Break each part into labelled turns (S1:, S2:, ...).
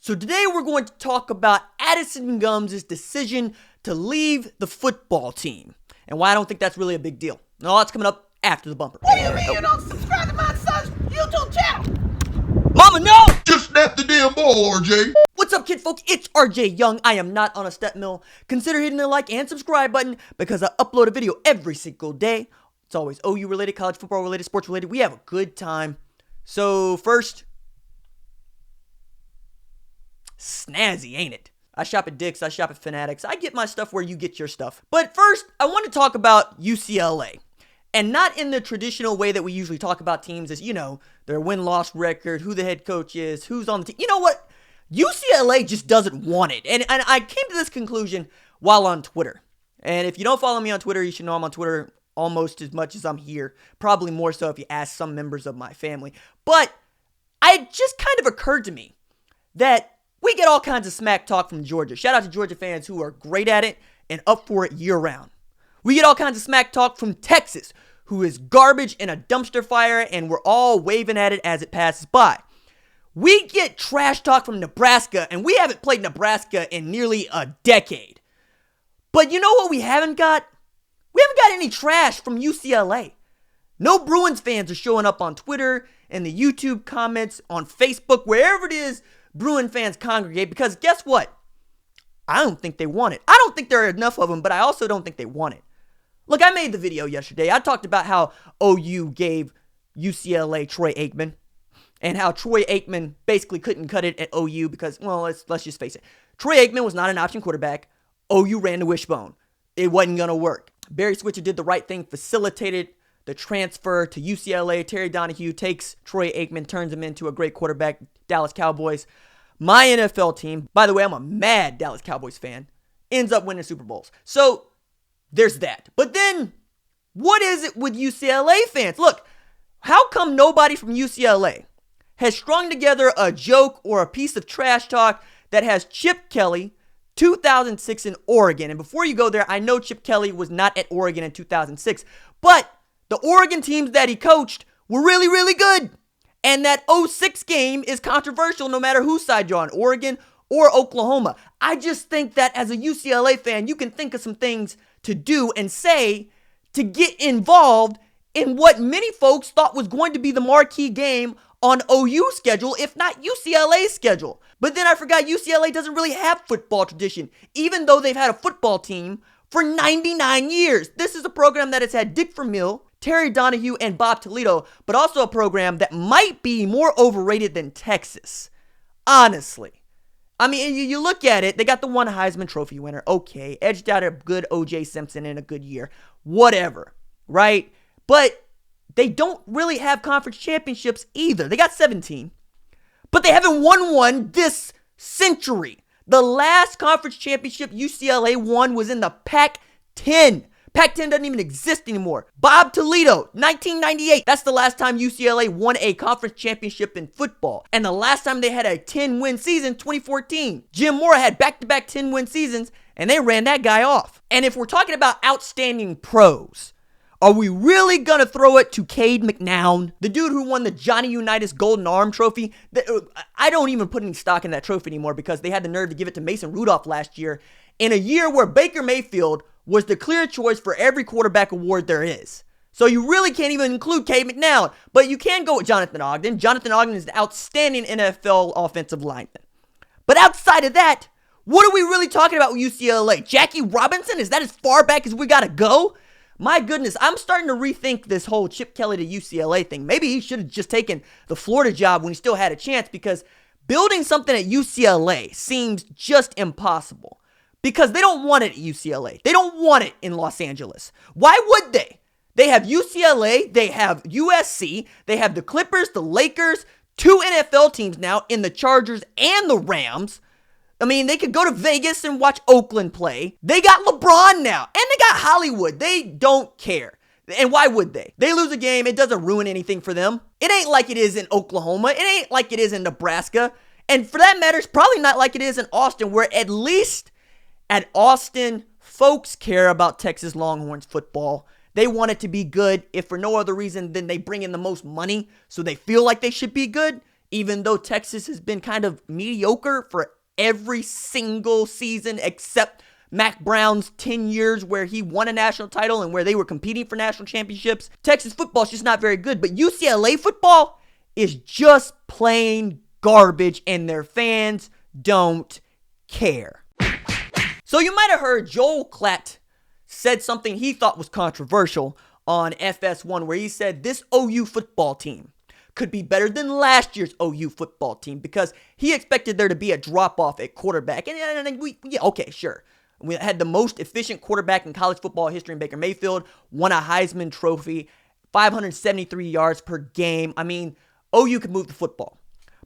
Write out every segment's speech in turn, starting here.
S1: So today we're going to talk about Addison Gums' decision to leave the football team and why I don't think that's really a big deal. And all that's coming up after the bumper.
S2: What do you mean you don't subscribe to my son's YouTube channel?
S1: Mama, no!
S3: Just snap the damn ball, RJ.
S1: What's up, kid folks? It's RJ Young. I am not on a step mill. Consider hitting the like and subscribe button because I upload a video every single day. It's always OU related, college football related, sports related. We have a good time. So first, snazzy, ain't it? I shop at Dick's, I shop at Fanatics. I get my stuff where you get your stuff. But first, I want to talk about UCLA. And not in the traditional way that we usually talk about teams as, their win-loss record, who the head coach is, who's on the team. You know what? UCLA just doesn't want it. And I came to this conclusion while on Twitter. And if you don't follow me on Twitter, you should know I'm on Twitter almost as much as I'm here. Probably more so if you ask some members of my family. But it just kind of occurred to me that we get all kinds of smack talk from Georgia. Shout out to Georgia fans who are great at it and up for it year-round. We get all kinds of smack talk from Texas, who is garbage and a dumpster fire, and we're all waving at it as it passes by. We get trash talk from Nebraska, and we haven't played Nebraska in nearly a decade. But you know what we haven't got? We haven't got any trash from UCLA. No Bruins fans are showing up on Twitter and the YouTube comments, on Facebook, wherever it is Bruin fans congregate, because guess what? I don't think they want it. I don't think there are enough of them, but I also don't think they want it. Look, I made the video yesterday. I talked about how OU gave UCLA Troy Aikman and how Troy Aikman basically couldn't cut it at OU because, well, let's just face it. Troy Aikman was not an option quarterback. OU ran the wishbone. It wasn't going to work. Barry Switzer did the right thing, facilitated the transfer to UCLA. Terry Donahue takes Troy Aikman, turns him into a great quarterback. Dallas Cowboys, my NFL team. By the way, I'm a mad Dallas Cowboys fan. Ends up winning Super Bowls. So there's that. But then, what is it with UCLA fans? Look, how come nobody from UCLA has strung together a joke or a piece of trash talk that has Chip Kelly, 2006 in Oregon? And before you go there, I know Chip Kelly was not at Oregon in 2006, but the Oregon teams that he coached were really, really good. And that 06 game is controversial no matter whose side you're on, Oregon or Oklahoma. I just think that as a UCLA fan, you can think of some things to do and say to get involved in what many folks thought was going to be the marquee game on OU's schedule, if not UCLA's schedule. But then I forgot UCLA doesn't really have football tradition, even though they've had a football team for 99 years. This is a program that has had Dick Vermeil, Terry Donahue, and Bob Toledo, but also a program that might be more overrated than Texas. Honestly. I mean, you look at it, they got the one Heisman Trophy winner. Okay, edged out a good O.J. Simpson in a good year. Whatever, right? But they don't really have conference championships either. They got 17, but they haven't won one this century. The last conference championship UCLA won was in the Pac-10. Pac-10 doesn't even exist anymore. Bob Toledo, 1998. That's the last time UCLA won a conference championship in football. And the last time they had a 10-win season, 2014. Jim Mora had back-to-back 10-win seasons, and they ran that guy off. And if we're talking about outstanding pros, are we really going to throw it to Cade McNown, the dude who won the Johnny Unitas Golden Arm Trophy? I don't even put any stock in that trophy anymore because they had the nerve to give it to Mason Rudolph last year in a year where Baker Mayfield was the clear choice for every quarterback award there is. So you really can't even include Cade McNown, but you can go with Jonathan Ogden. Jonathan Ogden is the outstanding NFL offensive lineman. But outside of that, what are we really talking about with UCLA? Jackie Robinson? Is that as far back as we gotta go? My goodness, I'm starting to rethink this whole Chip Kelly to UCLA thing. Maybe he should have just taken the Florida job when he still had a chance, because building something at UCLA seems just impossible. Because they don't want it at UCLA. They don't want it in Los Angeles. Why would they? They have UCLA, they have USC, they have the Clippers, the Lakers, 2 NFL teams now in the Chargers and the Rams. I mean, they could go to Vegas and watch Oakland play. They got LeBron now, and they got Hollywood. They don't care. And why would they? They lose a game, it doesn't ruin anything for them. It ain't like it is in Oklahoma. It ain't like it is in Nebraska. And for that matter, it's probably not like it is in Austin, where at least at Austin, folks care about Texas Longhorns football. They want it to be good, if for no other reason than they bring in the most money, so they feel like they should be good. even though Texas has been kind of mediocre for every single season except Mac Brown's 10 years where he won a national title and where they were competing for national championships. Texas football is just not very good, but UCLA football is just plain garbage and their fans don't care. So you might have heard Joel Klatt said something he thought was controversial on FS1 where he said this OU football team could be better than last year's OU football team because he expected there to be a drop-off at quarterback. And okay, sure. We had the most efficient quarterback in college football history in Baker Mayfield, won a Heisman Trophy, 573 yards per game. I mean, OU could move the football.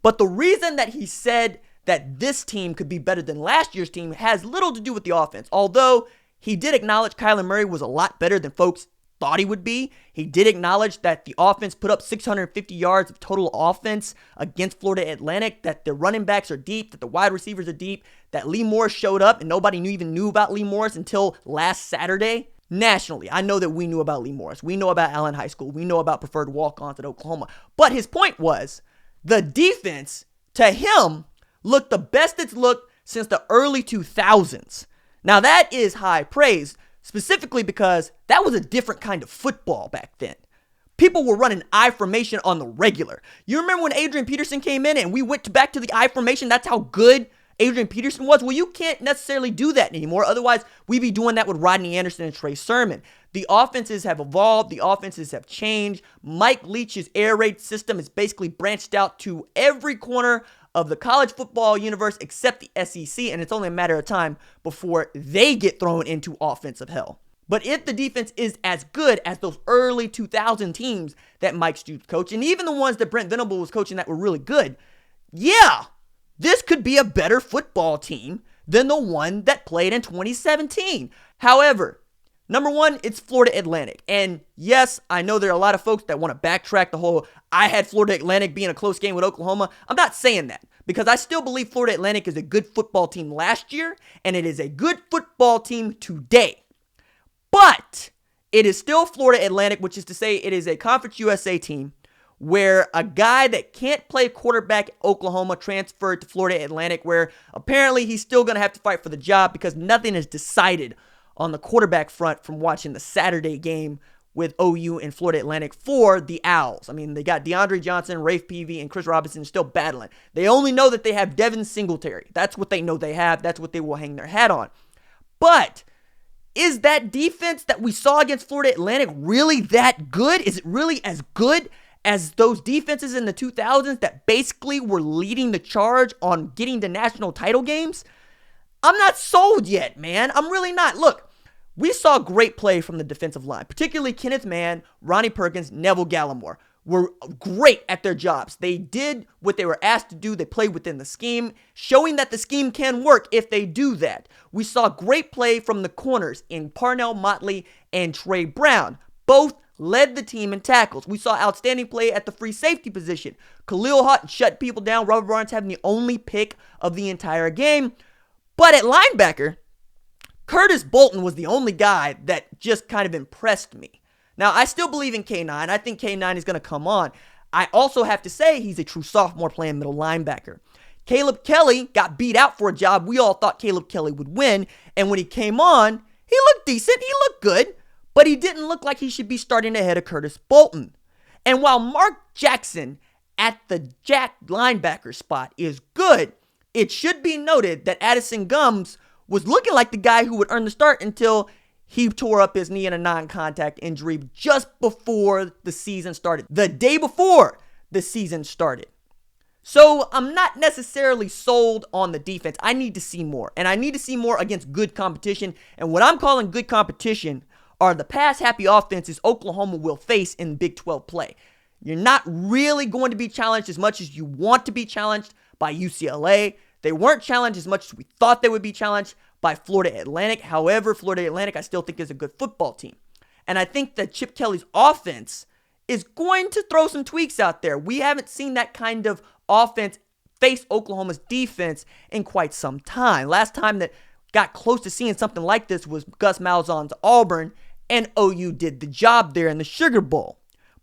S1: But the reason that he said that this team could be better than last year's team has little to do with the offense. Although he did acknowledge Kyler Murray was a lot better than folks thought he would be. He did acknowledge that the offense put up 650 yards of total offense against Florida Atlantic, that the running backs are deep, that the wide receivers are deep, that Lee Morris showed up and nobody even knew about Lee Morris until last Saturday. Nationally, I know that we knew about Lee Morris. We know about Allen High School. We know about preferred walk-ons at Oklahoma. But his point was the defense, to him, looked the best it's looked since the early 2000s. Now that is high praise, specifically because that was a different kind of football back then. People were running I formation on the regular. You remember when Adrian Peterson came in and we went back to the I formation? That's how good Adrian Peterson was. Well, you can't necessarily do that anymore. Otherwise, we'd be doing that with Rodney Anderson and Trey Sermon. The offenses have evolved. The offenses have changed. Mike Leach's air raid system is basically branched out to every corner of the college football universe except the SEC, and it's only a matter of time before they get thrown into offensive hell. But if the defense is as good as those early 2000 teams that Mike Stoops coached, and even the ones that Brent Venable was coaching that were really good, yeah, this could be a better football team than the one that played in 2017. However, number one, it's Florida Atlantic. And yes, I know there are a lot of folks that want to backtrack the whole, I had Florida Atlantic being a close game with Oklahoma. I'm not saying that because I still believe Florida Atlantic is a good football team last year, and it is a good football team today. But it is still Florida Atlantic, which is to say it is a Conference USA team where a guy that can't play quarterback at Oklahoma transferred to Florida Atlantic, where apparently he's still going to have to fight for the job because nothing is decided on the quarterback front from watching the Saturday game with OU and Florida Atlantic for the Owls. I mean, they got DeAndre Johnson, Rafe Peavy, and Chris Robinson still battling. They only know that they have Devin Singletary. That's what they know they have. That's what they will hang their hat on. But is that defense that we saw against Florida Atlantic really that good? Is it really as good as those defenses in the 2000s that basically were leading the charge on getting to national title games? I'm not sold yet, man. I'm really not. Look, we saw great play from the defensive line, particularly Kenneth Mann, Ronnie Perkins, Neville Gallimore were great at their jobs. They did what they were asked to do. They played within the scheme, showing that the scheme can work if they do that. We saw great play from the corners in Parnell Motley and Trey Brown. Both led the team in tackles. We saw outstanding play at the free safety position. Khalil Houghton shut people down. Robert Barnes having the only pick of the entire game. But at linebacker, Curtis Bolton was the only guy that just kind of impressed me. Now, I still believe in K9. I think K9 is going to come on. I also have to say he's a true sophomore playing middle linebacker. Caleb Kelly got beat out for a job we all thought Caleb Kelly would win. And when he came on, he looked decent. He looked good. But he didn't look like he should be starting ahead of Curtis Bolton. And while Mark Jackson at the Jack linebacker spot is good, it should be noted that Addison Gums was looking like the guy who would earn the start until he tore up his knee in a non-contact injury just before the season started. The day before the season started. So I'm not necessarily sold on the defense. I need to see more. And I need to see more against good competition. And what I'm calling good competition are the pass-happy offenses Oklahoma will face in Big 12 play. You're not really going to be challenged as much as you want to be challenged by UCLA. They weren't challenged as much as we thought they would be challenged by Florida Atlantic. However, Florida Atlantic I still think is a good football team. And I think that Chip Kelly's offense is going to throw some tweaks out there. We haven't seen that kind of offense face Oklahoma's defense in quite some time. Last time that got close to seeing something like this was Gus Malzahn's Auburn, and OU did the job there in the Sugar Bowl.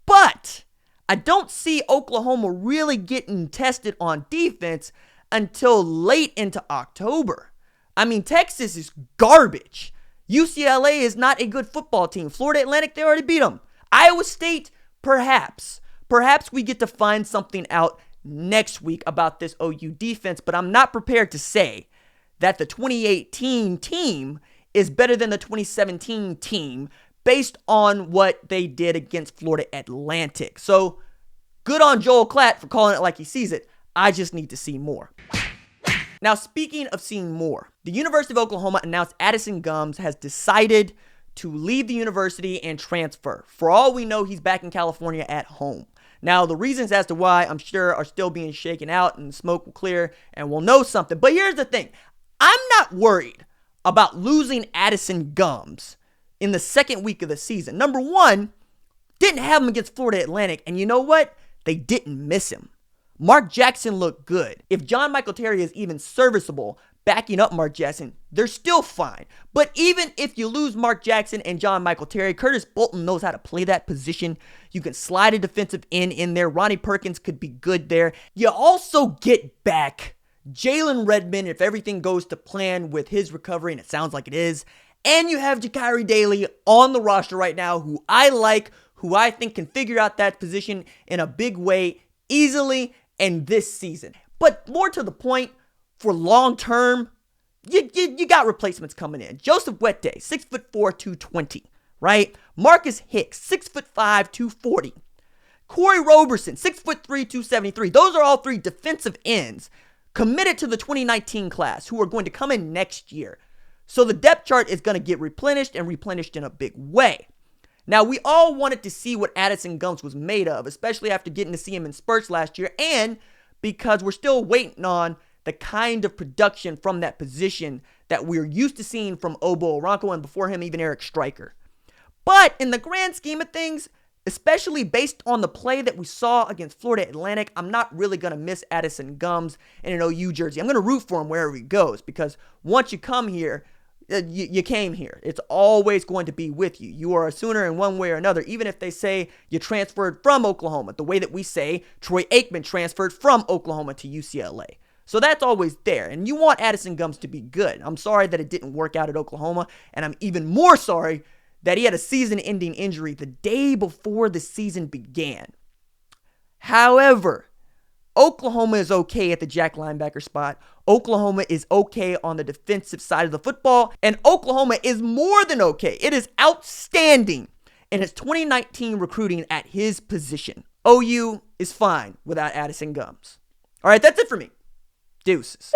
S1: But I don't see Oklahoma really getting tested on defense until late into October. I mean, Texas is garbage. UCLA is not a good football team. Florida Atlantic, they already beat them. Iowa State, perhaps. Perhaps we get to find something out next week about this OU defense, but I'm not prepared to say that the 2018 team is better than the 2017 team based on what they did against Florida Atlantic. So good on Joel Klatt for calling it like he sees it. I just need to see more. Now, speaking of seeing more, the University of Oklahoma announced Addison Gums has decided to leave the university and transfer. For all we know, he's back in California at home. Now, the reasons as to why, I'm sure, are still being shaken out, and the smoke will clear and we'll know something. But here's the thing. I'm not worried about losing Addison Gums in the second week of the season. Number one, didn't have him against Florida Atlantic, and you know what? They didn't miss him. Mark Jackson looked good. If John Michael Terry is even serviceable backing up Mark Jackson, they're still fine. But even if you lose Mark Jackson and John Michael Terry, Curtis Bolton knows how to play that position. You can slide a defensive end in there. Ronnie Perkins could be good there. You also get back Jalen Redmond if everything goes to plan with his recovery, and it sounds like it is. And you have Jakari Daly on the roster right now, who I like, who I think can figure out that position in a big way easily and this season. But more to the point, for long term, you got replacements coming in. Joseph Wette, 6'4", 220, right? Marcus Hicks, 6'5", 240. Corey Roberson, 6'3", 273. Those are all three defensive ends committed to the 2019 class who are going to come in next year. So the depth chart is going to get replenished and replenished in a big way. Now, we all wanted to see what Addison Gums was made of, especially after getting to see him in spurts last year, and because we're still waiting on the kind of production from that position that we're used to seeing from Obo Oronko and before him, even Eric Stryker. But in the grand scheme of things, especially based on the play that we saw against Florida Atlantic, I'm not really going to miss Addison Gums in an OU jersey. I'm going to root for him wherever he goes, because once you come here, you came here. It's always going to be with you. You are a Sooner in one way or another, even if they say you transferred from Oklahoma, the way that we say Troy Aikman transferred from Oklahoma to UCLA. So that's always there. And you want Addison Gums to be good. I'm sorry that it didn't work out at Oklahoma, and I'm even more sorry that he had a season-ending injury the day before the season began. However, Oklahoma is okay at the jack linebacker spot. Oklahoma is okay on the defensive side of the football. And Oklahoma is more than okay. It is outstanding in its 2019 recruiting at his position. OU is fine without Addison Gums. All right, that's it for me. Deuces.